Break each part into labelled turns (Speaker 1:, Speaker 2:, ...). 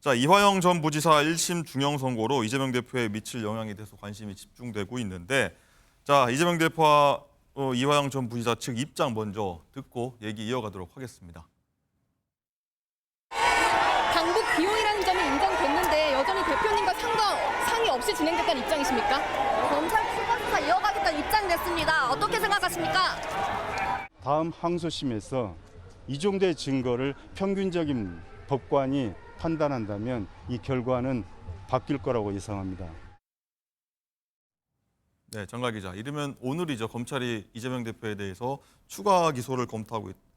Speaker 1: 자, 이화영 전 부지사 1심 중형 선고로 이재명 대표에 미칠 영향에 대해서 관심이 집중되고 있는데, 자, 이재명 대표와 이화영 전 부지사 측 입장 먼저 듣고 얘기 이어가도록 하겠습니다.
Speaker 2: 당국 비용이라는 점이 인정됐는데 여전히 대표님과 상의 없이 진행됐다는 입장이십니까?
Speaker 3: 검찰 추가 수사 이어가겠다는 입장이 됐습니다. 어떻게 생각하십니까?
Speaker 4: 다음 항소심에서 이종대 증거를 평균적인 법관이 판단한다면 이 결과는 바뀔 거라고 예상합니다.
Speaker 1: 네, 정갈 기자. 이르면 오늘이죠. 검찰이 이재명 대표에 대해서 추가 기소를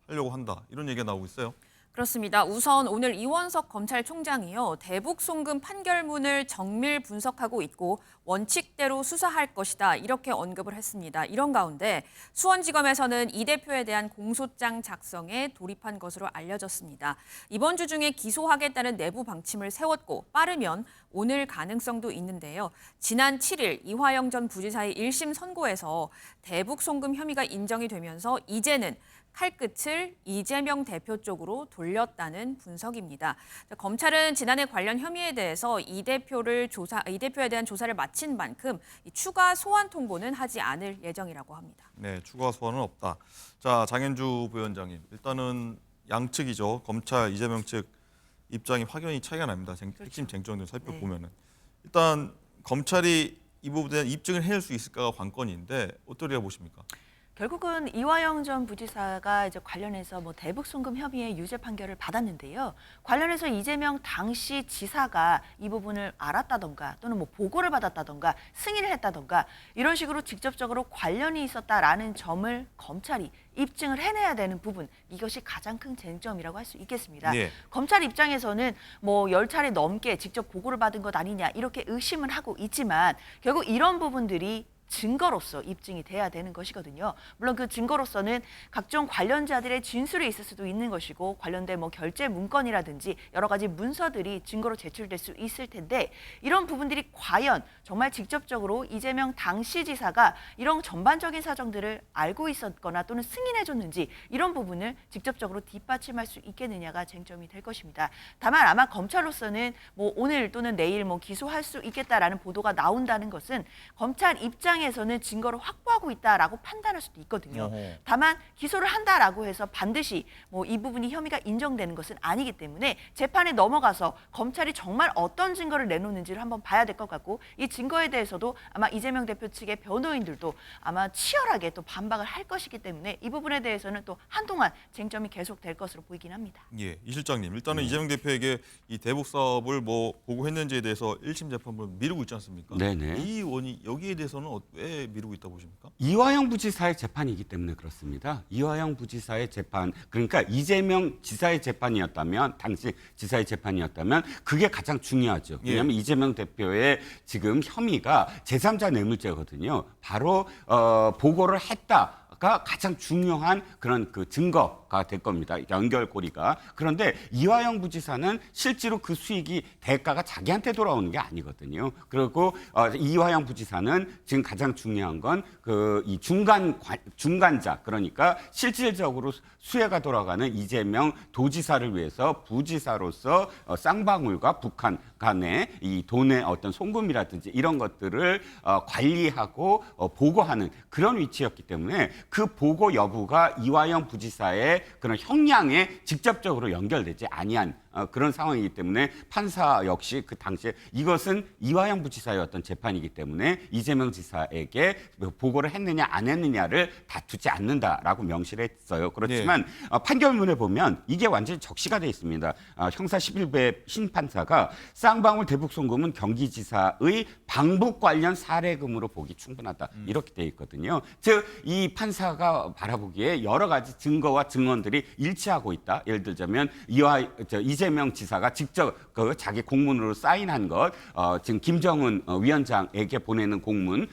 Speaker 1: 하려고 한다. 이런 얘기가 나오고 있어요.
Speaker 5: 그렇습니다. 우선 오늘 이원석 검찰총장이요. 대북 송금 판결문을 정밀 분석하고 있고 원칙대로 수사할 것이다. 이렇게 언급을 했습니다. 이런 가운데 수원지검에서는 이 대표에 대한 공소장 작성에 돌입한 것으로 알려졌습니다. 이번 주 중에 기소하겠다는 내부 방침을 세웠고 빠르면 오늘 가능성도 있는데요. 지난 7일 이화영 전 부지사의 1심 선고에서 대북 송금 혐의가 인정이 되면서 이제는 칼끝을 이재명 대표 쪽으로 돌렸다는 분석입니다. 검찰은 지난해 관련 혐의에 대해서 이 대표에 대한 조사를 마친 만큼 추가 소환 통보는 하지 않을 예정이라고 합니다.
Speaker 1: 네, 추가 소환은 없다. 자, 장현주 부위원장님. 일단은 양측이죠. 검찰, 이재명 측 입장이 확연히 차이가 납니다. 핵심 쟁점들 살펴보면은. 일단 검찰이 이 부분에 대한 입증을 해낼 수 있을까가 관건인데 어떻게 보십니까?
Speaker 6: 결국은 이화영 전 부지사가 이제 관련해서 대북 송금 혐의의 유죄 판결을 받았는데요. 관련해서 이재명 당시 지사가 이 부분을 알았다던가 또는 보고를 받았다던가 승인을 했다던가 이런 식으로 직접적으로 관련이 있었다라는 점을 검찰이 입증을 해내야 되는 부분, 이것이 가장 큰 쟁점이라고 할 수 있겠습니다.
Speaker 1: 네.
Speaker 6: 검찰 입장에서는 10차례 넘게 직접 보고를 받은 것 아니냐 이렇게 의심을 하고 있지만 결국 이런 부분들이 증거로서 입증이 돼야 되는 것이거든요. 물론 그 증거로서는 각종 관련자들의 진술이 있을 수도 있는 것이고 관련된 결제 문건이라든지 여러 가지 문서들이 증거로 제출될 수 있을 텐데 이런 부분들이 과연 정말 직접적으로 이재명 당시 지사가 이런 전반적인 사정들을 알고 있었거나 또는 승인해줬는지 이런 부분을 직접적으로 뒷받침할 수 있겠느냐가 쟁점이 될 것입니다. 다만 아마 검찰로서는 오늘 또는 내일 기소할 수 있겠다라는 보도가 나온다는 것은 검찰 입장에서는 증거를 확보하고 있다라고 판단할 수도 있거든요. 다만 기소를 한다라고 해서 반드시 이 부분이 혐의가 인정되는 것은 아니기 때문에 재판에 넘어가서 검찰이 정말 어떤 증거를 내놓는지를 한번 봐야 될 것 같고 이 증거에 대해서도 아마 이재명 대표 측의 변호인들도 아마 치열하게 또 반박을 할 것이기 때문에 이 부분에 대해서는 또 한동안 쟁점이 계속될 것으로 보이긴 합니다.
Speaker 1: 예, 이 실장님. 일단은 이재명 대표에게 이 대북 사업을 보고했는지에 대해서 1심 재판을 미루고 있지 않습니까?
Speaker 7: 네네.
Speaker 1: 이 의원이 여기에 대해서는 왜 미루고 있다고 보십니까?
Speaker 7: 이화영 부지사의 재판이기 때문에 그렇습니다. 이화영 부지사의 재판, 그러니까 이재명 지사의 재판이었다면, 당시 지사의 재판이었다면 그게 가장 중요하죠. 왜냐하면 이재명 대표의 지금 혐의가 제3자 뇌물죄거든요. 바로 보고를 했다가 가장 중요한 그런 증거가 될 겁니다. 연결고리가. 그런데 이화영 부지사는 실제로 그 수익이 대가가 자기한테 돌아오는 게 아니거든요. 그리고 이화영 부지사는 지금 가장 중요한 건 이 중간자, 그러니까 실질적으로 수혜가 돌아가는 이재명 도지사를 위해서 부지사로서 쌍방울과 북한 간의 이 돈의 어떤 송금이라든지 이런 것들을 관리하고 보고하는 그런 위치였기 때문에 그 보고 여부가 이화영 부지사의 그런 형량에 직접적으로 연결되지 아니한 그런 상황이기 때문에 판사 역시 그 당시에 이것은 이화영 부지사의 어떤 재판이기 때문에 이재명 지사에게 보고를 했느냐 안 했느냐를 다투지 않는다라고 명시를 했어요. 그렇지만 판결문에 보면 이게 완전히 적시가 돼 있습니다. 형사 11배 신판사가 쌍방울 대북 송금은 경기지사의 방북 관련 사례금으로 보기 충분하다 이렇게 돼 있거든요. 즉 이 판사가 바라보기에 여러 가지 증거와 증언들이 일치하고 있다. 예를 들자면 이재명 지사가 직접 자기 공문으로 사인한 것, 지금 김정은 위원장에게 보내는 공문,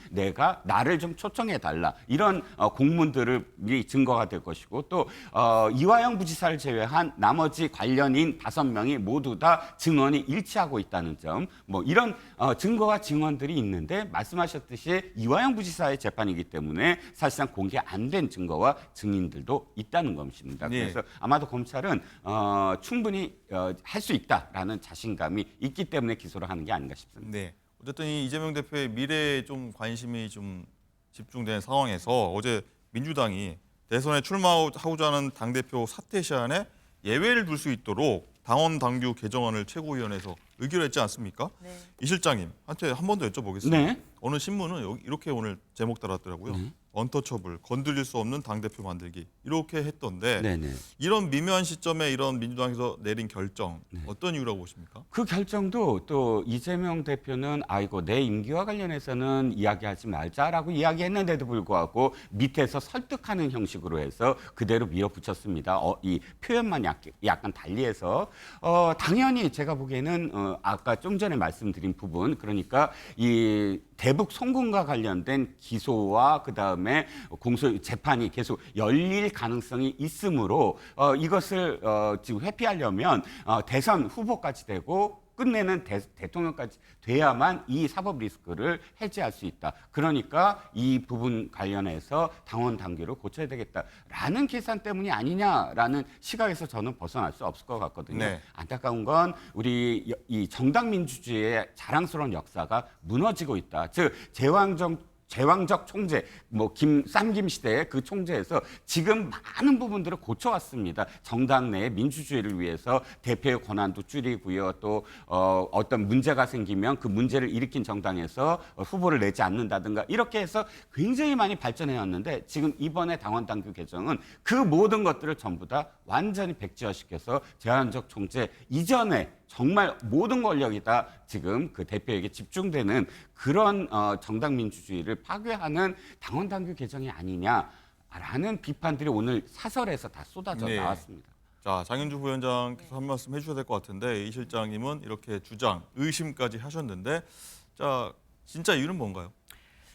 Speaker 7: 나를 좀 초청해 달라 이런 공문들이 증거가 될 것이고 또 이화영 부지사를 제외한 나머지 관련인 5명이 모두 다 증언이 일치하고 있다는 점, 이런 증거와 증언들이 있는데 말씀하셨듯이 이화영 부지사의 재판이기 때문에 사실상 공개 안 된 증거와 증인들도 있다는 것입니다. 그래서 아마도 검찰은 충분히 할 수 있다라는 자신감이 있기 때문에 기소를 하는 게 아닌가 싶습니다.
Speaker 1: 네. 어쨌든 이 이재명 대표의 미래에 좀 관심이 좀 집중된 상황에서 어제 민주당이 대선에 출마하고자 하는 당대표 사퇴 시한에 예외를 둘 수 있도록 당원 당규 개정안을 최고위원회에서 의결했지 않습니까?
Speaker 6: 네.
Speaker 1: 이 실장님한테 한 번 더 여쭤보겠습니다.
Speaker 7: 네.
Speaker 1: 어느 신문은 이렇게 오늘 제목 달았더라고요. 언터처블, 건드릴 수 없는 당대표 만들기 이렇게 했던데
Speaker 7: 네네.
Speaker 1: 이런 미묘한 시점에 이런 민주당에서 내린 결정 어떤 이유라고 보십니까?
Speaker 7: 그 결정도 또 이재명 대표는 아이고 내 임기와 관련해서는 이야기하지 말자라고 이야기했는데도 불구하고 밑에서 설득하는 형식으로 해서 그대로 밀어붙였습니다. 이 표현만 약간 달리해서 당연히 제가 보기에는 아까 좀 전에 말씀드린 부분 그러니까 이 대북 송금과 관련된 기소와 그다음에 공소 재판이 계속 열릴 가능성이 있으므로 이것을 지금 회피하려면 대선 후보까지 되고 끝내는 대통령까지 돼야만 이 사법 리스크를 해지할 수 있다. 그러니까 이 부분 관련해서 당원 당규를 고쳐야 되겠다라는 계산 때문이 아니냐라는 시각에서 저는 벗어날 수 없을 것 같거든요.
Speaker 1: 네.
Speaker 7: 안타까운 건 우리 이 정당 민주주의의 자랑스러운 역사가 무너지고 있다. 즉 제왕적 총재, 쌈김 시대의 그 총재에서 지금 많은 부분들을 고쳐왔습니다. 정당 내 민주주의를 위해서 대표의 권한도 줄이고요. 또 어떤 문제가 생기면 그 문제를 일으킨 정당에서 후보를 내지 않는다든가 이렇게 해서 굉장히 많이 발전해왔는데 지금 이번에 당원 당규 개정은 그 모든 것들을 전부 다 완전히 백지화시켜서 제왕적 총재 이전에 정말 모든 권력이 다 지금 그 대표에게 집중되는 그런 정당 민주주의를 파괴하는 당원 당규 개정이 아니냐라는 비판들이 오늘 사설에서 다 쏟아져
Speaker 1: 네.
Speaker 7: 나왔습니다.
Speaker 1: 자, 장현주 부위원장께서 한 말씀 해주셔야 될 것 같은데 이 실장님은 이렇게 주장, 의심까지 하셨는데 자, 진짜 이유는 뭔가요?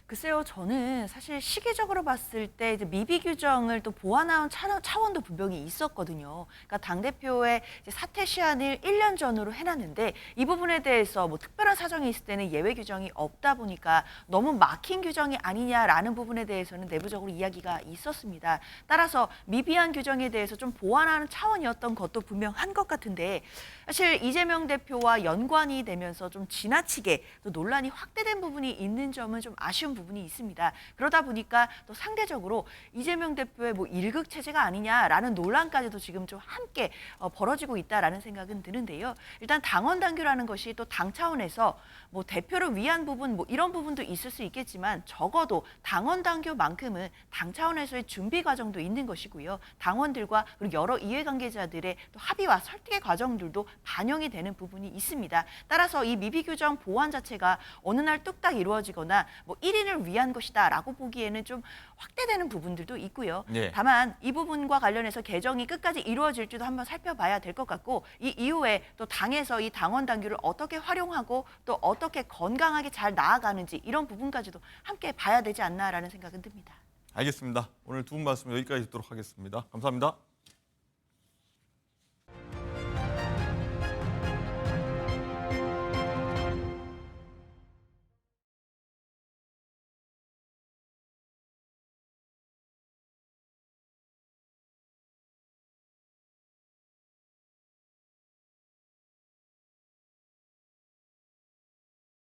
Speaker 6: 글쎄요, 저는 사실 시기적으로 봤을 때 이제 미비 규정을 또 보완하는 차원도 분명히 있었거든요. 그러니까 당대표의 이제 사퇴 시한을 1년 전으로 해놨는데 이 부분에 대해서 뭐 특별한 사정이 있을 때는 예외 규정이 없다 보니까 너무 막힌 규정이 아니냐라는 부분에 대해서는 내부적으로 이야기가 있었습니다. 따라서 미비한 규정에 대해서 좀 보완하는 차원이었던 것도 분명한 것 같은데 사실 이재명 대표와 연관이 되면서 좀 지나치게 또 논란이 확대된 부분이 있는 점은 좀 아쉬운 부분이 있습니다. 그러다 보니까 또 상대적으로 이재명 대표의 뭐 일극 체제가 아니냐라는 논란까지도 지금 좀 함께 벌어지고 있다라는 생각은 드는데요. 일단 당원 당규라는 것이 또 당 차원에서 뭐 대표를 위한 부분 뭐 이런 부분도 있을 수 있겠지만 적어도 당원 당규만큼은 당 차원에서의 준비 과정도 있는 것이고요. 당원들과 그리고 여러 이해관계자들의 또 합의와 설득의 과정들도 반영이 되는 부분이 있습니다. 따라서 이 미비 규정 보완 자체가 어느 날 뚝딱 이루어지거나 뭐 1인을 위한 것이다라고 보기에는 좀 확대되는 부분들도 있고요.
Speaker 1: 네.
Speaker 6: 다만 이 부분과 관련해서 개정이 끝까지 이루어질지도 한번 살펴봐야 될 것 같고 이 이후에 또 당에서 이 당원 당규를 어떻게 활용하고 또 어떻게 건강하게 잘 나아가는지 이런 부분까지도 함께 봐야 되지 않나라는 생각은 듭니다.
Speaker 1: 알겠습니다. 오늘 두 분 말씀 여기까지 듣도록 하겠습니다. 감사합니다.